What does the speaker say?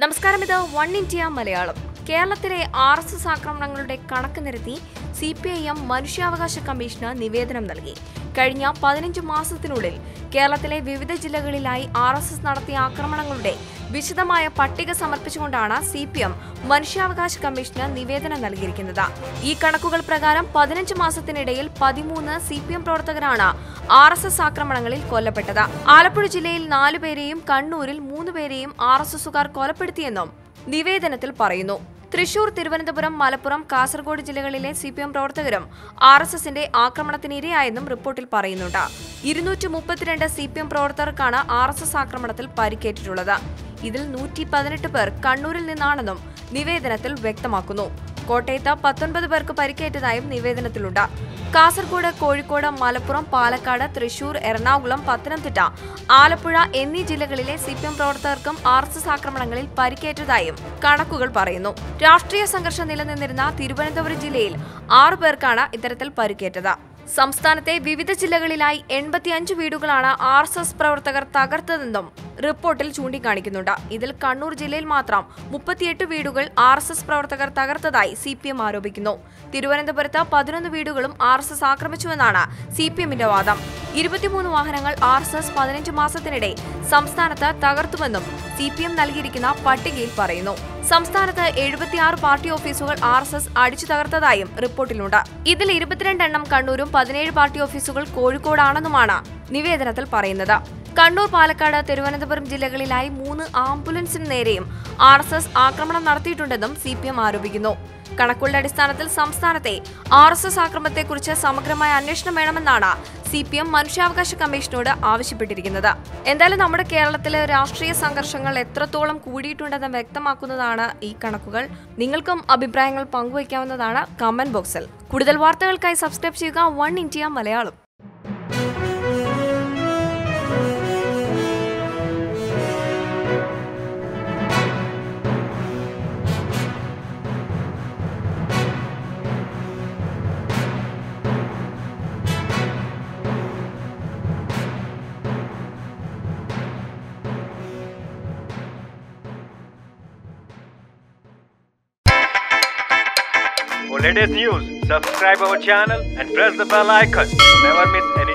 നമസ്കാരം, ഇത് one India Malayalam. കേരളത്തിലെ RSS ആക്രമണങ്ങളുടെ കണക്ക് നിരത്തി CPIM മനുഷ്യാവകാശ കമ്മീഷന് നിവേദനം നൽകി. കഴിഞ്ഞ 15 മാസത്തിനുള്ളിൽ കേരളത്തിലെ വിവിധ ജില്ലകളിലായി RSS നടത്തിയ ആക്രമണങ്ങളുടെ വിശദമായ പട്ടിക സമർപ്പിച്ചുകൊണ്ടാണ് CPM മനുഷ്യാവകാശ കമ്മീഷന് നിവേദനം നൽകിയിരിക്കുന്നത്. ഈ കണക്കുകൾ പ്രകാരം 15 മാസത്തിനിടയിൽ 13 CPM പ്രവർത്തകരാണ് RSS ആക്രമണങ്ങളിൽ കൊല്ലപ്പെട്ടത്. ആലപ്പുഴ ജില്ലയിൽ 4 പേരെയും കണ്ണൂരിൽ 3 പേരെയും RSSുകാർ കൊലപ്പെടുത്തിയെന്നും നിവേദനത്തിൽ പറയുന്നു. തൃശൂർ, തിരുവനന്തപുരം, മലപ്പുറം, കാസർഗോഡ് ജില്ലകളിലെ CPM പ്രവർത്തകരും RSSന്റെ ആക്രമണത്തിന് ഇരയായെന്നും റിപ്പോർട്ടിൽ പറയുന്നുണ്ട്. 232 CPM പ്രവർത്തകർക്കാണ് RSS ആക്രമണത്തിൽ പരിക്കേറ്റിട്ടുള്ളത്. ഇതിൽ 118 പേർ കണ്ണൂരിൽ നിന്നാണെന്നും നിവേദനത്തിൽ വ്യക്തമാക്കുന്നു. കോട്ടയത്ത് 19 പേർക്ക് പരിക്കേറ്റതായും നിവേദനത്തിലുണ്ട്. കാസർഗോഡ്, കോഴിക്കോട്, മലപ്പുറം, പാലക്കാട്, തൃശൂർ, എറണാകുളം, പത്തനംതിട്ട, ആലപ്പുഴ എന്നീ ജില്ലകളിലെ CPM പ്രവർത്തകർക്കും RSS ആക്രമണങ്ങളിൽ പരിക്കേറ്റതായും കണക്കുകൾ പറയുന്നു. രാഷ്ട്രീയ സംഘർഷം നിലനിന്നിരുന്ന തിരുവനന്തപുരം ജില്ലയിൽ 6 പേർക്കാണ് ഇത്തരത്തിൽ പരിക്കേറ്റത്. സംസ്ഥാനത്തെ വിവിധ ജില്ലകളിലായി 85 വീടുകളാണ് RSS പ്രവർത്തകർ തകർത്തതെന്നും റിപ്പോർട്ടിൽ ചൂണ്ടിക്കാണിക്കുന്നുണ്ട്. ഇതിൽ കണ്ണൂർ ജില്ലയിൽ മാത്രം 38 വീടുകൾ RSS പ്രവർത്തകർ തകർത്തതായി CPM ആരോപിക്കുന്നു. തിരുവനന്തപുരത്ത് 11 വീടുകളും RSS ആക്രമിച്ചുവെന്നാണ് CPMന്റെ വാദം. 23 വാഹനങ്ങൾ RSS 15 മാസത്തിനിടെ സംസ്ഥാനത്ത് തകർത്തുവെന്നും CPM നൽകിയിരിക്കുന്ന പട്ടികയിൽ പറയുന്നു. സംസ്ഥാനത്ത് 76 പാർട്ടി ഓഫീസുകൾ RSS അടിച്ചു തകർത്തതായും റിപ്പോർട്ടിലുണ്ട്. ഇതിൽ 22 എണ്ണം കണ്ണൂരും 17 പാർട്ടി ഓഫീസുകൾ കോഴിക്കോടാണെന്നുമാണ് നിവേദനത്തിൽ പറയുന്നത്. കണ്ണൂർ, പാലക്കാട്, തിരുവനന്തപുരം ജില്ലകളിലായി 3 ആംബുലൻസിന് നേരെയും RSS ആക്രമണം നടത്തിയിട്ടുണ്ടെന്നും CPM ആരോപിക്കുന്നു. കണക്കുകളുടെ അടിസ്ഥാനത്തിൽ സംസ്ഥാനത്തെ RSS ആക്രമണത്തെക്കുറിച്ച് സമഗ്രമായ അന്വേഷണം വേണമെന്നാണ് CPM മനുഷ്യാവകാശ കമ്മീഷനോട് ആവശ്യപ്പെട്ടിരിക്കുന്നത്. എന്തായാലും നമ്മുടെ കേരളത്തിലെ രാഷ്ട്രീയ സംഘർഷങ്ങൾ എത്രത്തോളം കൂടിയിട്ടുണ്ടെന്ന് വ്യക്തമാക്കുന്നതാണ് ഈ കണക്കുകൾ. നിങ്ങൾക്കും അഭിപ്രായങ്ങൾ പങ്കുവയ്ക്കാവുന്നതാണ് കമന്റ് ബോക്സിൽ. കൂടുതൽ വാർത്തകൾക്കായി സബ്സ്ക്രൈബ് ചെയ്യുക one India Malayalam. For latest news, subscribe our channel and press the bell icon to never miss any